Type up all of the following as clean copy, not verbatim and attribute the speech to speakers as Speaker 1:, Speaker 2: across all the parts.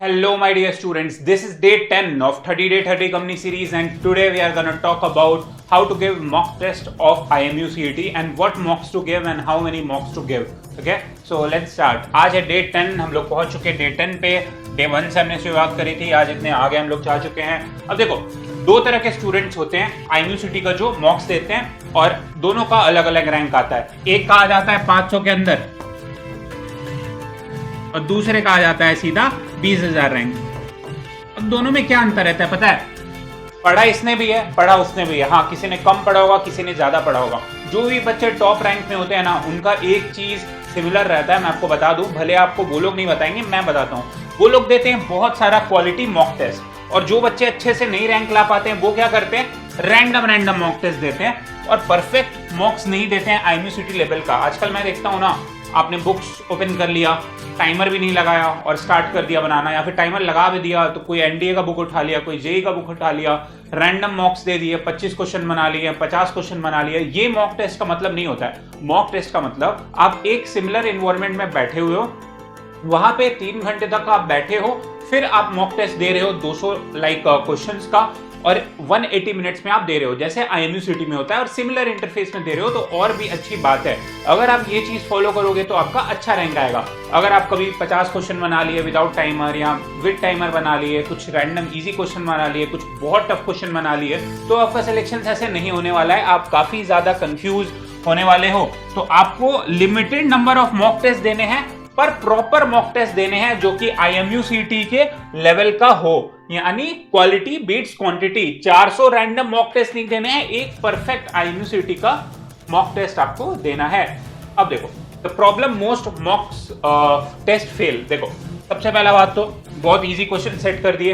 Speaker 1: Hello, my dear students. This is day 10 of 30 Day 30 Company series, and today we are going to talk about how to give mock test of IMU CET and what mocks to give and how many mocks to give. Okay, so let's start. आज है day 10, हम लोग पहुंच चुके हैं day 10 पे. Day 1 से हमने शुरुआत करी थी, आज इतने आगे हम लोग जा चुके हैं. अब देखो, दो तरह के स्टूडेंट्स होते हैं IMU CET का जो मॉक्स देते हैं और दोनों का अलग अलग रैंक आता है. एक का आ जाता है 500 के अंदर और दूसरे का आ जाता है सीधा 20,000 रैंक. अब दोनों में क्या अंतर रहता है पता है? पढ़ा इसने भी है, पढ़ा उसने भी है. हाँ, किसी ने कम पढ़ा होगा, किसी ने ज्यादा पढ़ा होगा. जो भी बच्चे टॉप रैंक में होते हैं ना, उनका एक चीज सिमिलर रहता है. मैं आपको बता दूं, भले आपको वो लोग नहीं बताएंगे, मैं बताता हूँ. वो लोग देते हैं बहुत सारा क्वालिटी मॉक टेस्ट, और जो बच्चे अच्छे से नहीं रैंक ला पाते हैं वो क्या करते हैं, रैंडम मॉक टेस्ट देते हैं और परफेक्ट मॉक्स नहीं देते हैं IMU CET लेवल का. आजकल मैं देखता हूँ ना, आपने बुक्स ओपन कर लिया, टाइमर भी नहीं लगाया और स्टार्ट कर दिया बनाना, या फिर टाइमर लगा भी दिया तो कोई NDA का बुक उठा लिया, कोई JEE का बुक उठा लिया, रैंडम मॉक्स दे दिए, 25 क्वेश्चन बना लिए, 50 क्वेश्चन बना लिए. ये मॉक टेस्ट का मतलब नहीं होता है. मॉक टेस्ट का मतलब आप एक सिमिलर एनवायरनमेंट में बैठे हुए हो, वहां पे 3 घंटे तक आप बैठे हो, फिर आप मॉक टेस्ट दे रहे हो 200 क्वेश्चंस का, और 180 मिनट्स में आप दे रहे हो जैसे IMU CET में होता है, और सिमिलर इंटरफेस में दे रहे हो तो और भी अच्छी बात है. अगर आप ये चीज फॉलो करोगे तो आपका अच्छा रैंक आएगा. अगर आप कभी 50 क्वेश्चन बना लिए विदाउट टाइमर या विद टाइमर बना लिए, कुछ रैंडम इजी क्वेश्चन बना लिए, कुछ बहुत टफ क्वेश्चन बना लिए, तो आपका सिलेक्शन ऐसे नहीं होने वाला है. आप काफी ज्यादा कंफ्यूज होने वाले हो. तो आपको limited number of mock test देने हैं, पर प्रॉपर मॉक टेस्ट देने हैं जो कि IMU CET के लेवल का हो, यानी quality beats quantity. 400 random mock test नहीं देने हैं, एक परफेक्ट IMU CET का मॉक टेस्ट आपको देना है. अब देखो, the problem most mocks test fail. देखो, सबसे पहला बात तो बहुत इजी क्वेश्चन सेट कर दिए,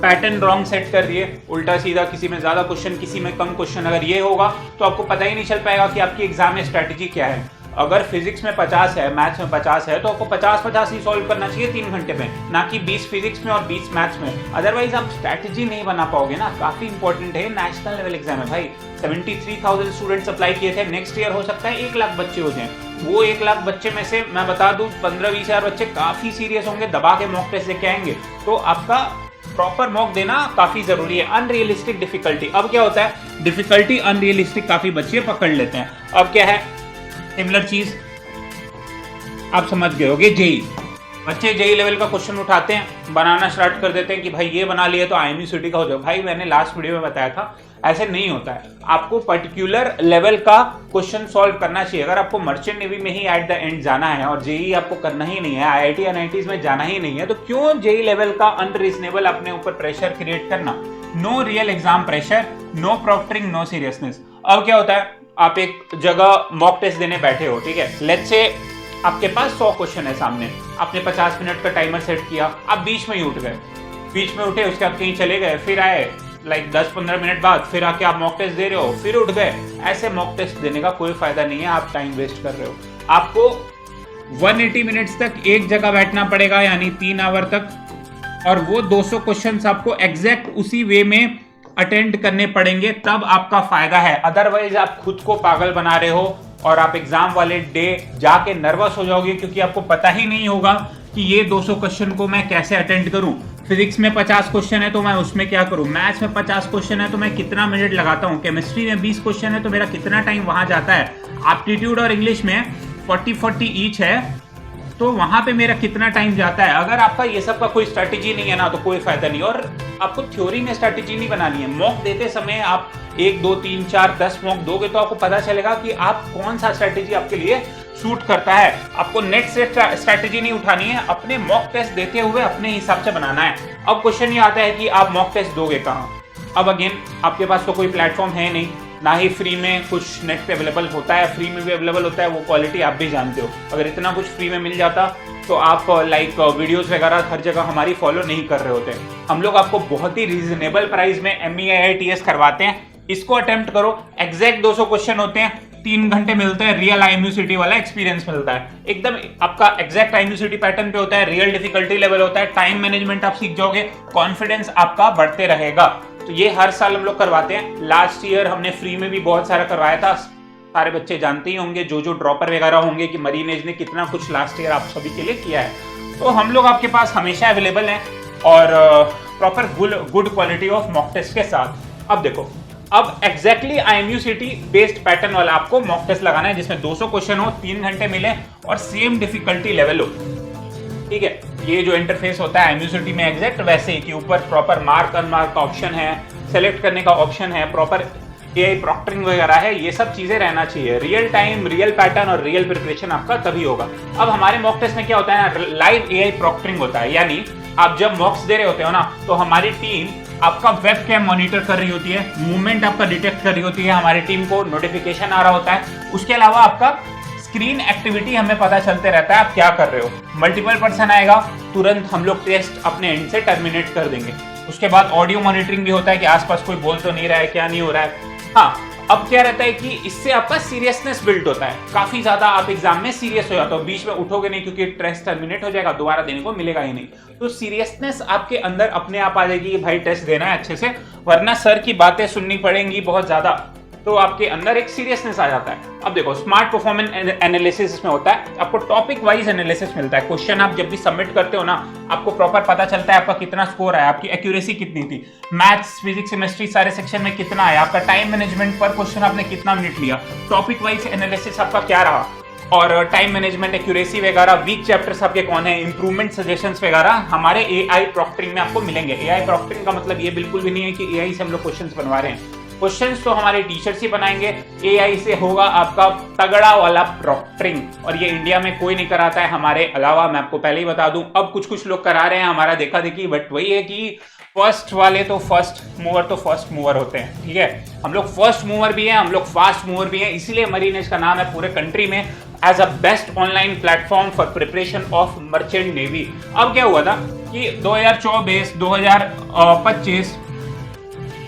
Speaker 1: पैटर्न रॉन्ग सेट कर दिए, उल्टा सीधा, किसी में ज्यादा क्वेश्चन, किसी में कम क्वेश्चन. अगर ये होगा तो आपको पता ही नहीं चल पाएगा कि आपकी एग्जाम में स्ट्रैटेजी क्या है. अगर फिजिक्स में 50 है, मैथ्स में 50 है, तो आपको 50-50 ही सॉल्व करना चाहिए 3 घंटे में, ना कि 20 फिजिक्स में और 20 मैथ्स में. अदरवाइज आप स्ट्रैटेजी नहीं बना पाओगे ना. काफी इंपॉर्टेंट है, नेशनल लेवल एग्जाम है भाई. 73,000 स्टूडेंट्स अप्लाई किए थे. नेक्स्ट ईयर हो सकता है 1 लाख बच्चे हो जाएं. वो 1 लाख बच्चे में से मैं बता दूं 15-20 हजार बच्चे काफी सीरियस होंगे, दबा के मॉक टेस्ट लेके आएंगे. तो आपका प्रॉपर मॉक देना काफी जरूरी है. अनरियलिस्टिक डिफिकल्टी, अब क्या होता है, डिफिकल्टी अनरियलिस्टिक काफी बच्चे पकड़ लेते हैं. अब क्या है, सिमिलर चीज आप समझ गए होगे. JEE, बच्चे JEE लेवल का क्वेश्चन उठाते हैं, बनाना स्टार्ट कर देते हैं कि भाई ये बना लिए तो IMU CET का हो जाए. भाई मैंने लास्ट वीडियो में बताया था, ऐसे नहीं होता है. आपको पर्टिकुलर लेवल का क्वेश्चन सॉल्व करना चाहिए. अगर आपको मर्चेंट नेवी में ही एट द एंड जाना है और JEE आपको करना ही नहीं है, IIT NITs में जाना ही नहीं है, तो क्यों JEE लेवल का अनरीजनेबल अपने ऊपर प्रेशर क्रिएट करना. No real exam pressure, no proctoring, no seriousness. अब क्या होता है, आप एक जगह मॉक टेस्ट देने बैठे हो, ठीक है, लेट्स से आपके पास 100 क्वेश्चन है सामने, आपने 50 मिनट का टाइमर सेट किया, आप बीच में ही उठ गए, बीच में उठे, उसके बाद कहीं चले गए, फिर आए 10-15 मिनट बाद, फिर आके आप मॉक टेस्ट दे रहे हो, फिर उठ गए. ऐसे मॉक टेस्ट देने का कोई फायदा नहीं है, आप टाइम वेस्ट कर रहे हो. आपको 180 मिनट्स तक एक जगह बैठना पड़ेगा, यानी 3 आवर तक, और वो 200 क्वेश्चन आपको एग्जैक्ट उसी वे में अटेंड करने पड़ेंगे, तब आपका फायदा है. अदरवाइज आप खुद को पागल बना रहे हो और आप एग्जाम वाले डे जाके नर्वस हो जाओगे, क्योंकि आपको पता ही नहीं होगा कि ये 200 क्वेश्चन को मैं कैसे अटेंड करूं. फिजिक्स में 50 क्वेश्चन है तो मैं उसमें क्या करूं, मैथ्स में 50 क्वेश्चन है तो मैं कितना मिनट लगाता हूं, केमिस्ट्री में 20 क्वेश्चन है तो मेरा कितना टाइम वहां जाता है, एप्टीट्यूड और इंग्लिश में 40-40 ईच है तो वहां पे मेरा कितना टाइम जाता है. अगर आपका ये सब का कोई स्ट्रैटेजी नहीं है ना, तो कोई फायदा नहीं. और आपको थ्योरी में स्ट्रैटेजी नहीं बनानी है. मॉक देते समय आप 1, 2, 3, 4, 10 मॉक दोगे तो आपको पता चलेगा कि आप कौन सा स्ट्रैटेजी आपके लिए सूट करता है. आपको नेट से स्ट्रैटेजी नहीं उठानी है, अपने मॉक टेस्ट देते हुए अपने हिसाब से बनाना है. अब क्वेश्चन ये आता है कि आप मॉक टेस्ट दोगे कहाँ. अब अगेन आपके पास तो कोई प्लेटफॉर्म है नहीं, ना ही फ्री में कुछ नेट पे अवेलेबल होता है. फ्री में भी अवेलेबल होता है, वो क्वालिटी आप भी जानते हो. अगर इतना कुछ फ्री में मिल जाता तो आप वीडियोस वगैरह हर जगह हमारी फॉलो नहीं कर रहे होते. हम लोग आपको बहुत ही रीजनेबल प्राइस में ME IITS करवाते हैं. इसको अटेम्प्ट करो, एग्जैक्ट 200 क्वेश्चन होते हैं, 3 घंटे मिलते हैं, रियल IMU CET वाला एक्सपीरियंस मिलता है. एकदम आपका एग्जैक्ट IMU CET पैटर्न पे होता है, रियल डिफिकल्टी लेवल होता है, टाइम मैनेजमेंट आप सीख जाओगे, कॉन्फिडेंस आपका बढ़ते रहेगा. तो ये हर साल हम लोग करवाते हैं. लास्ट ईयर हमने फ्री में भी बहुत सारा करवाया था, सारे बच्चे जानते ही होंगे, जो जो ड्रॉपर वगैरह होंगे, कि मरीन एज ने कितना कुछ लास्ट ईयर आप सभी के लिए किया है। तो हम लोग आपके पास हमेशा अवेलेबल हैं और proper good quality of mock test के साथ। अब देखो, अब एग्जैक्टली IMUCT बेस्ड पैटर्न वाला आपको मॉक टेस्ट लगाना है, जिसमें 200 क्वेश्चन हो, 3 घंटे मिले और सेम डिफिकल्टी लेवल हो। ठीक है, ये जो इंटरफेस होता है IMUCT में एग्जैक्ट वैसे ही, कि ऊपर प्रॉपर मार्क अनमार्क का ऑप्शन है, सेलेक्ट करने का ऑप्शन है, प्रॉपर AI प्रॉक्टरिंग वगैरह है, ये सब चीजें रहना चाहिए। रियल टाइम, रियल पैटर्न और रियल प्रिपरेशन आपका तभी होगा। अब हमारे मॉक टेस्ट में क्या होता है ना, लाइव AI प्रॉक्टरिंग होता है, यानी आप जब मॉक्स दे रहे होते हो ना, तो हमारी टीम आपका वेब कैम मॉनिटर कर रही होती है, मूवमेंट आपका डिटेक्ट कर रही होती है, हमारी टीम को नोटिफिकेशन आ रहा होता है। उसके अलावा आपका स्क्रीन एक्टिविटी हमें पता चलते रहता है आप क्या कर रहे हो। मल्टीपल पर्सन आएगा, तुरंत हम लोग टेस्ट अपने एंड से टर्मिनेट कर देंगे। उसके बाद ऑडियो मॉनिटरिंग भी होता है कि आसपास कोई बोल तो नहीं रहा है, क्या नहीं हो रहा है। हाँ, अब क्या रहता है कि इससे आपका सीरियसनेस बिल्ड होता है, काफी ज्यादा आप एग्जाम में सीरियस हो जाते हो, बीच में उठोगे नहीं क्योंकि टेस्ट टर्मिनेट हो जाएगा, दोबारा देने को मिलेगा ही नहीं। तो सीरियसनेस आपके अंदर अपने आप आ जाएगी कि भाई टेस्ट देना है अच्छे से, वरना सर की बातें सुननी पड़ेंगी बहुत ज्यादा, तो आपके अंदर एक सीरियसनेस आ जाता है। अब देखो, स्मार्ट परफॉर्मेंस एनालिसिस इसमें होता है, आपको टॉपिक वाइज एनालिसिस मिलता है। क्वेश्चन आप जब भी सबमिट करते हो ना, आपको प्रॉपर पता चलता है आपका कितना स्कोर है, आपकी एक्यूरेसी कितनी थी, मैथ्स, फिजिक्स, केमिस्ट्री सारे सेक्शन में कितना है, आपका टाइम मैनेजमेंट पर क्वेश्चन आपने कितना मिनट लिया, टॉपिक वाइज एनालिसिस आपका क्या रहा, और टाइम मैनेजमेंट, एक्यूरेसी वगैरह, वीक चैप्टर्स आपके कौन है, इंप्रूवमेंट सजेशंस वगैरह हमारे AI प्रॉक्टरिंग में आपको मिलेंगे। AI प्रॉक्टरिंग का मतलब ये बिल्कुल भी नहीं है कि AI से हम लोग क्वेश्चंस बनवा रहे हैं, क्वेश्चंस तो हमारे टीचर्स ही बनाएंगे, AI से होगा आपका तगड़ा वाला प्रॉक्टरिंग, और ये इंडिया में कोई नहीं कराता है हमारे अलावा। मैं आपको पहले ही बता दूं, अब कुछ लोग करा रहे हैं हमारा देखा देखी, बट वही है कि फर्स्ट वाले तो फर्स्ट मूवर होते हैं। ठीक है, हम लोग फर्स्ट मूवर भी हैं, हम लोग फास्ट मूवर भी हैं, इसीलिए मरीन एज का नाम है पूरे कंट्री में as a best online platform for preparation of merchant navy. अब क्या हुआ था कि 2024, 2025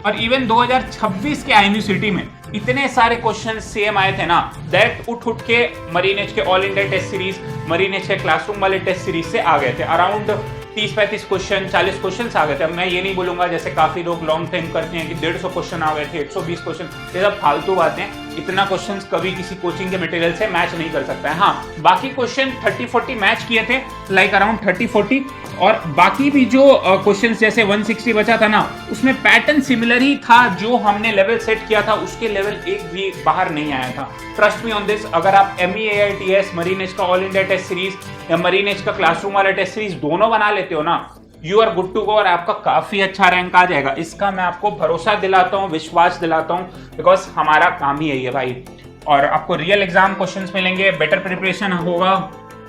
Speaker 1: और इवन 2026 के IMUCT में इतने सारे क्वेश्चन सेम आए थे ना, डायरेक्ट उठ के मरीन एज के all India test series, marine edge के क्लासरूम वाले टेस्ट सीरीज से आ गए थे। अराउंड 30-35 क्वेश्चन, 40 क्वेश्चन आ गए थे। अब मैं ये नहीं बोलूंगा जैसे काफी लोग लॉन्ग टाइम करते हैं कि 150 क्वेश्चन आ गए थे, 120 क्वेश्चन, ये सब फालतू बातें। इतना क्वेश्चंस कभी किसी कोचिंग के मटेरियल से मैच नहीं कर सकता है। हाँ, बाकी क्वेश्चन 30-40 मैच किए थे, लाइक अराउंड 30-40, और बाकी भी जो क्वेश्चंस जैसे 160 बचा था ना, उसमें पैटर्न सिमिलर ही था, जो हमने लेवल सेट किया था उसके लेवल एक भी बाहर नहीं आया था। ट्रस्ट मी ऑन दिस, अगर आप MEAITS, मरीन एज का ऑल इंडिया टेस्ट सीरीज या मरीन एज का क्लासरूम वाला टेस्ट सीरीज दोनों बना लेते हो ना, you are good to go, और आपका काफी अच्छा रैंक आ जाएगा। इसका मैं आपको भरोसा दिलाता हूँ, विश्वास दिलाता हूँ, बिकॉज हमारा काम ही यही है भाई। और आपको रियल एग्जाम क्वेश्चंस मिलेंगे, बेटर प्रिपरेशन होगा,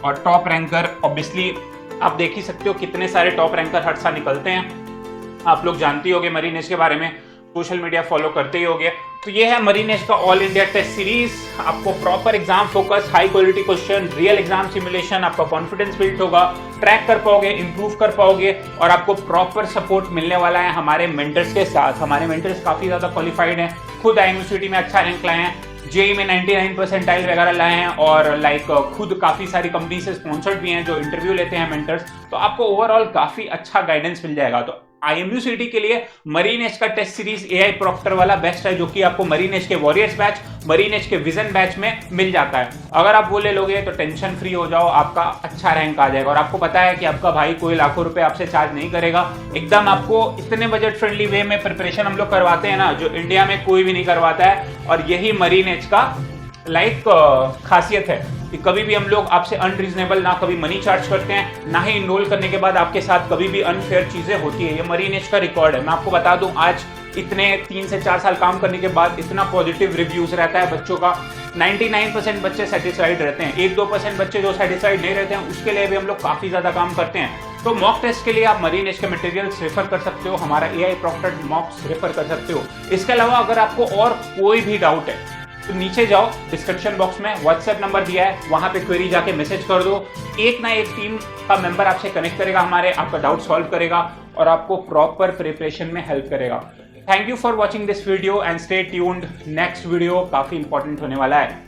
Speaker 1: और टॉप रैंकर ऑब्वियसली आप देख ही सकते हो कितने सारे टॉप रैंकर हर साल निकलते हैं। आप लोग जानते ही होंगे मरीन एज के बारे में, सोशल मीडिया फॉलो करते ही होंगे। तो ये है मरीन एज का ऑल इंडिया टेस्ट सीरीज, आपको proper exam focus, high quality question, real exam simulation, आपका कॉन्फिडेंस बिल्ड होगा, ट्रैक कर पाओगे, इंप्रूव कर पाओगे, और आपको प्रॉपर सपोर्ट मिलने वाला है हमारे मेंटर्स के साथ। हमारे मेंटर्स काफी ज्यादा क्वालिफाइड हैं, खुद IMUCT में अच्छा रैंक लाए हैं, JEE में 99 परसेंटाइल वगैरह लाए हैं, और लाइक खुद काफी सारी कंपनी से स्पॉन्सर्ड भी हैं जो इंटरव्यू लेते हैं मेंटर्स। तो आपको ओवरऑल काफी अच्छा गाइडेंस मिल जाएगा। तो IMUCT के लिए मरीन एज का टेस्ट सीरीज AI प्रॉक्टर वाला बेस्ट है, जो कि आपको मरीन एज के वॉरियर्स बैच, मरीन एज के विजन बैच में मिल जाता है। अगर आप वो ले लोगे तो टेंशन फ्री हो जाओ, आपका अच्छा रैंक आ जाएगा। और आपको पता है कि आपका भाई कोई लाखों रुपए आपसे चार्ज नहीं करेगा, एकदम आपको इतने बजट फ्रेंडली वे में प्रिपरेशन हम लोग करवाते हैं ना, जो इंडिया में कोई भी नहीं करवाता है। और यही मरीन एज का लाइक खासियत है कि कभी भी हम लोग आपसे अनरीजनेबल ना कभी मनी चार्ज करते हैं, ना ही इनरोल करने के बाद आपके साथ कभी भी अनफेयर चीजें होती है। ये मरीन एज का रिकॉर्ड है। मैं आपको बता दूं, आज इतने 3 से 4 साल काम करने के बाद इतना पॉजिटिव रिव्यूज रहता है बच्चों का, 99% बच्चे सेटिस्फाइड रहते हैं। 1-2% बच्चे जो सेटिस्फाइड नहीं रहते हैं, उसके लिए भी हम लोग काफी ज्यादा काम करते हैं। तो मॉक टेस्ट के लिए आप मरीन एज के मटेरियल्स रेफर कर सकते हो, हमारा AI प्रॉक्टर मॉक्स रेफर कर सकते हो। इसके अलावा अगर आपको और कोई भी डाउट है तो नीचे जाओ, डिस्क्रिप्शन बॉक्स में व्हाट्सएप नंबर दिया है, वहां पे क्वेरी जाके मैसेज कर दो। एक ना एक टीम का मेंबर आपसे कनेक्ट करेगा, हमारे आपका डाउट सॉल्व करेगा और आपको प्रॉपर प्रिपरेशन में हेल्प करेगा। Thank you for watching this video and stay tuned, next video काफी इंपॉर्टेंट होने वाला है।